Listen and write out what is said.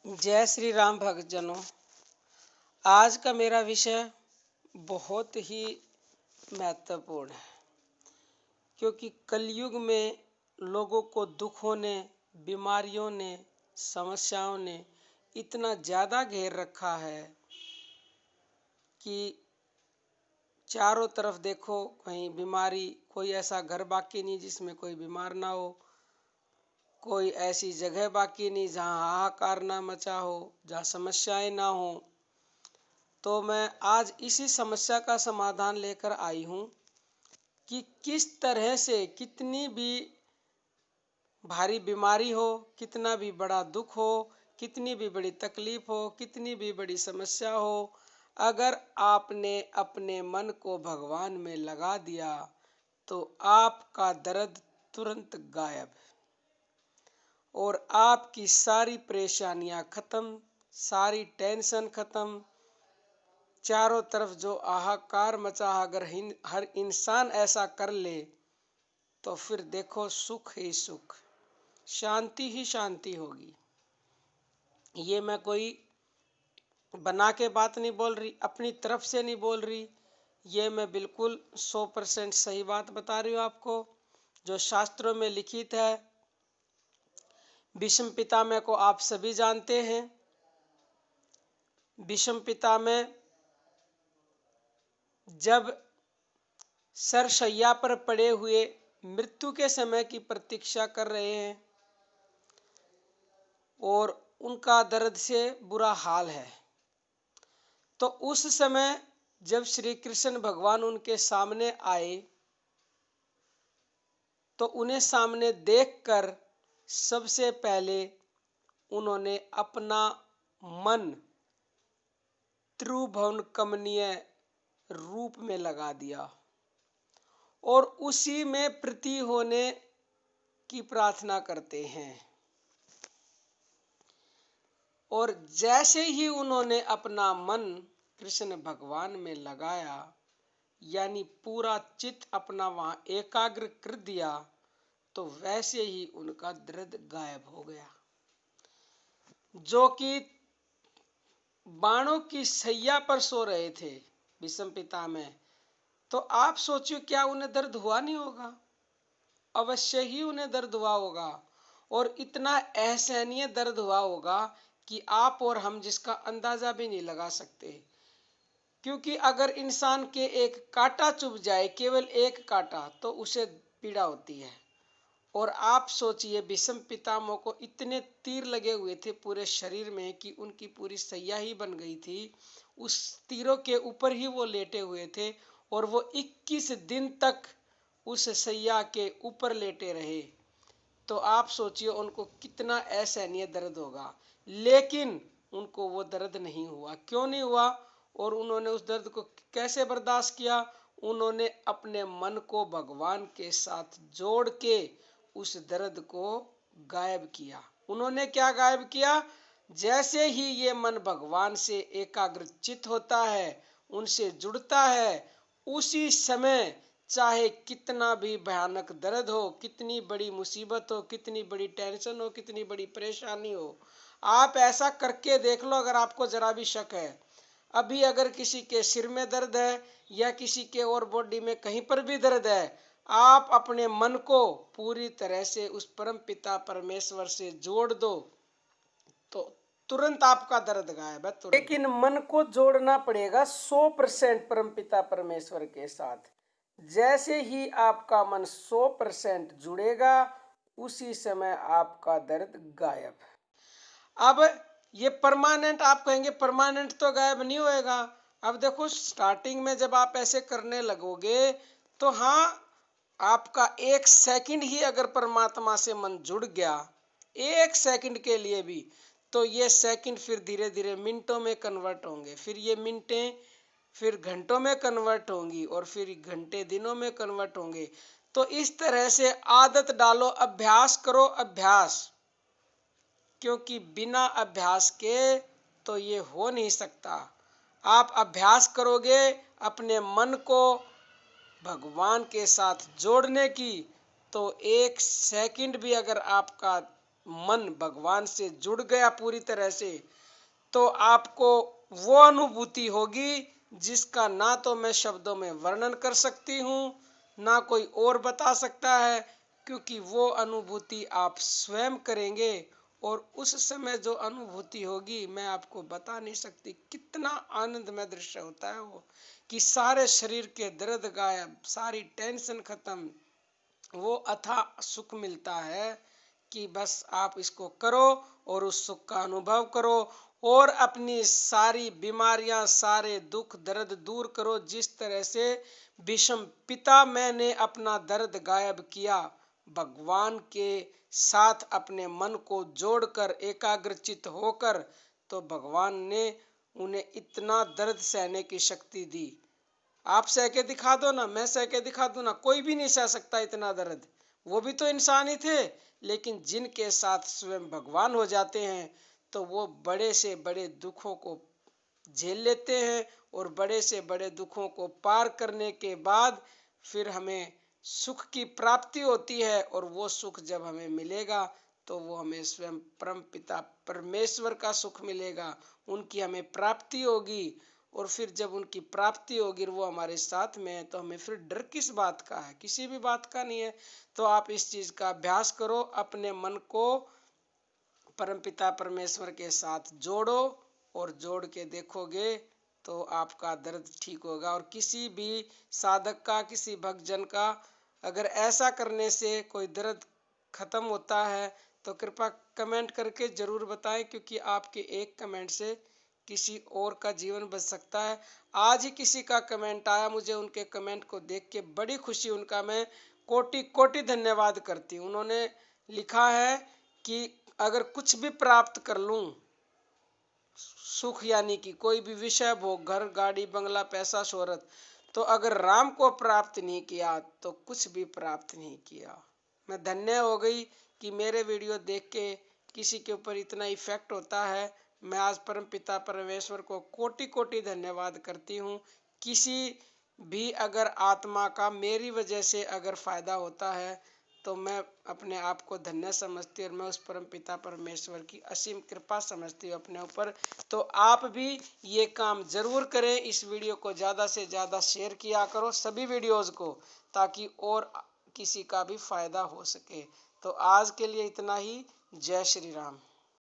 जय श्री राम भक्तजनों। आज का मेरा विषय बहुत ही महत्वपूर्ण है, क्योंकि कलयुग में लोगों को दुखों ने, बीमारियों ने, समस्याओं ने इतना ज़्यादा घेर रखा है कि चारों तरफ देखो कहीं बीमारी, कोई ऐसा घर बाकी नहीं जिसमें कोई बीमार ना हो, कोई ऐसी जगह बाकी नहीं जहाँ हाहाकार ना मचा हो, जहाँ समस्याएं ना हो। तो मैं आज इसी समस्या का समाधान लेकर आई हूँ कि किस तरह से कितनी भी भारी बीमारी हो, कितना भी बड़ा दुख हो, कितनी भी बड़ी तकलीफ हो, कितनी भी बड़ी समस्या हो, अगर आपने अपने मन को भगवान में लगा दिया तो आपका दर्द तुरंत गायब और आपकी सारी परेशानियां खत्म, सारी टेंशन खत्म। चारों तरफ जो हाहाकार मचा, अगर हर इंसान ऐसा कर ले तो फिर देखो सुख ही सुख, शांति ही शांति होगी। ये मैं कोई बना के बात नहीं बोल रही, अपनी तरफ से नहीं बोल रही, ये मैं बिल्कुल 100% सही बात बता रही हूँ आपको, जो शास्त्रों में लिखित है। भीष्म पितामह को आप सभी जानते हैं। भीष्म पितामह जब सरशैया पर पड़े हुए मृत्यु के समय की प्रतीक्षा कर रहे हैं और उनका दर्द से बुरा हाल है, तो उस समय जब श्री कृष्ण भगवान उनके सामने आए तो उन्हें सामने देखकर सबसे पहले उन्होंने अपना मन त्रिभुवन कमनीय रूप में लगा दिया और उसी में प्रति होने की प्रार्थना करते हैं। और जैसे ही उन्होंने अपना मन कृष्ण भगवान में लगाया, यानी पूरा चित्त अपना वहां एकाग्र कर दिया, तो वैसे ही उनका दर्द गायब हो गया। जो कि बाणों की सैया पर सो रहे थे भीष्म पितामह, तो आप सोचिए क्या उन्हें दर्द हुआ नहीं होगा? अवश्य ही उन्हें दर्द हुआ होगा, और इतना असहनीय दर्द हुआ होगा कि आप और हम जिसका अंदाजा भी नहीं लगा सकते। क्योंकि अगर इंसान के एक कांटा चुभ जाए, केवल एक कांटा, तो उसे पीड़ा होती है। और आप सोचिए भीष्म पितामह को इतने तीर लगे हुए थे पूरे शरीर में कि उनकी पूरी सैया ही बन गई थी। उस तीरों के ऊपर ही वो लेटे हुए थे और वो 21 दिन तक उस सैया के ऊपर लेटे रहे। तो आप सोचिए उनको कितना असहनीय दर्द होगा, लेकिन उनको वो दर्द नहीं हुआ। क्यों नहीं हुआ? और उन्होंने उस दर्द को कैसे बर्दाश्त किया? उन्होंने अपने मन को भगवान के साथ जोड़ के उस दर्द को गायब किया। उन्होंने क्या गायब किया? जैसे ही ये मन भगवान से एकाग्रचित होता है, उनसे जुड़ता है, उसी समय चाहे कितना भी भयानक दर्द हो, कितनी बड़ी मुसीबत हो, कितनी बड़ी टेंशन हो, कितनी बड़ी परेशानी हो, आप ऐसा करके देख लो। अगर आपको जरा भी शक है, अभी अगर किसी के सिर में दर्द है या किसी के और बॉडी में कहीं पर भी दर्द है, आप अपने मन को पूरी तरह से उस परम पिता परमेश्वर से जोड़ दो तो तुरंत आपका दर्द गायब है, तुरंत। लेकिन मन को जोड़ना पड़ेगा 100% परम पिता परमेश्वर के साथ। जैसे ही आपका मन 100% जुड़ेगा, उसी समय आपका दर्द गायब। अब ये परमानेंट, आप कहेंगे परमानेंट तो गायब नहीं होएगा। अब देखो स्टार्टिंग में जब आप ऐसे करने लगोगे तो हाँ, आपका 1 सेकंड ही अगर परमात्मा से मन जुड़ गया, 1 सेकंड के लिए भी, तो ये सेकंड फिर धीरे धीरे मिनटों में कन्वर्ट होंगे, फिर ये मिनटें फिर घंटों में कन्वर्ट होंगी और फिर घंटे दिनों में कन्वर्ट होंगे। तो इस तरह से आदत डालो, अभ्यास करो, अभ्यास। क्योंकि बिना अभ्यास के तो ये हो नहीं सकता। आप अभ्यास करोगे अपने मन को भगवान के साथ जोड़ने की, तो 1 सेकंड भी अगर आपका मन भगवान से जुड़ गया पूरी तरह से, तो आपको वो अनुभूति होगी जिसका ना तो मैं शब्दों में वर्णन कर सकती हूँ, ना कोई और बता सकता है, क्योंकि वो अनुभूति आप स्वयं करेंगे। और उस समय जो अनुभूति होगी मैं आपको बता नहीं सकती। कितना आनंदमय दृश्य होता है वो, कि सारे शरीर के दर्द गायब, सारी टेंशन खत्म, वो अथाह सुख मिलता है कि बस आप इसको करो और उस सुख का अनुभव करो और अपनी सारी बीमारियां, सारे दुख दर्द दूर करो। जिस तरह से भीष्म पिता मैंने अपना दर्द गायब किया, भगवान के साथ अपने मन को जोड़कर एकाग्रचित होकर, तो भगवान ने उन्हें इतना दर्द सहने की शक्ति दी। आप सह के दिखा दो ना, मैं सह के दिखा दूं ना, कोई भी नहीं सह सकता इतना दर्द। वो भी तो इंसान ही थे। लेकिन जिनके साथ स्वयं भगवान हो जाते हैं तो वो बड़े से बड़े दुखों को झेल लेते हैं, और बड़े से बड़े दुखों को पार करने के बाद फिर हमें सुख की प्राप्ति होती है। और वो सुख जब हमें मिलेगा तो वो हमें स्वयं परम पिता परमेश्वर का सुख मिलेगा, उनकी हमें प्राप्ति होगी। और फिर जब उनकी प्राप्ति होगी और वो हमारे साथ में है, तो हमें फिर डर किस बात का है? किसी भी बात का नहीं है। तो आप इस चीज का अभ्यास करो, अपने मन को परमपिता परमेश्वर के साथ जोड़ो, और जोड़ के देखोगे तो आपका दर्द ठीक होगा। और किसी भी साधक का, किसी भक्तजन का अगर ऐसा करने से कोई दर्द खत्म होता है तो कृपया कमेंट करके जरूर बताएं, क्योंकि आपके एक कमेंट से किसी और का जीवन बच सकता है। आज ही किसी का कमेंट आया, मुझे उनके कमेंट को देख के बड़ी खुशी, उनका मैं कोटि कोटि धन्यवाद करती हूँ। उन्होंने लिखा है कि अगर कुछ भी प्राप्त कर लूं, सुख यानी कि कोई भी विषय भोग, घर गाड़ी बंगला पैसा शोहरत, तो अगर राम को प्राप्त नहीं किया तो कुछ भी प्राप्त नहीं किया। मैं धन्य हो गई कि मेरे वीडियो देख के किसी के ऊपर इतना इफेक्ट होता है। मैं आज परम पिता परमेश्वर को कोटि कोटि धन्यवाद करती हूँ। किसी भी अगर आत्मा का मेरी वजह से अगर फायदा होता है तो मैं अपने आप को धन्य समझती हूँ, और मैं उस परम पिता परमेश्वर की असीम कृपा समझती हूँ अपने ऊपर। तो आप भी ये काम जरूर करें, इस वीडियो को ज़्यादा से ज़्यादा शेयर किया करो, सभी वीडियोज़ को, ताकि और किसी का भी फायदा हो सके। तो आज के लिए इतना ही। जय श्री राम।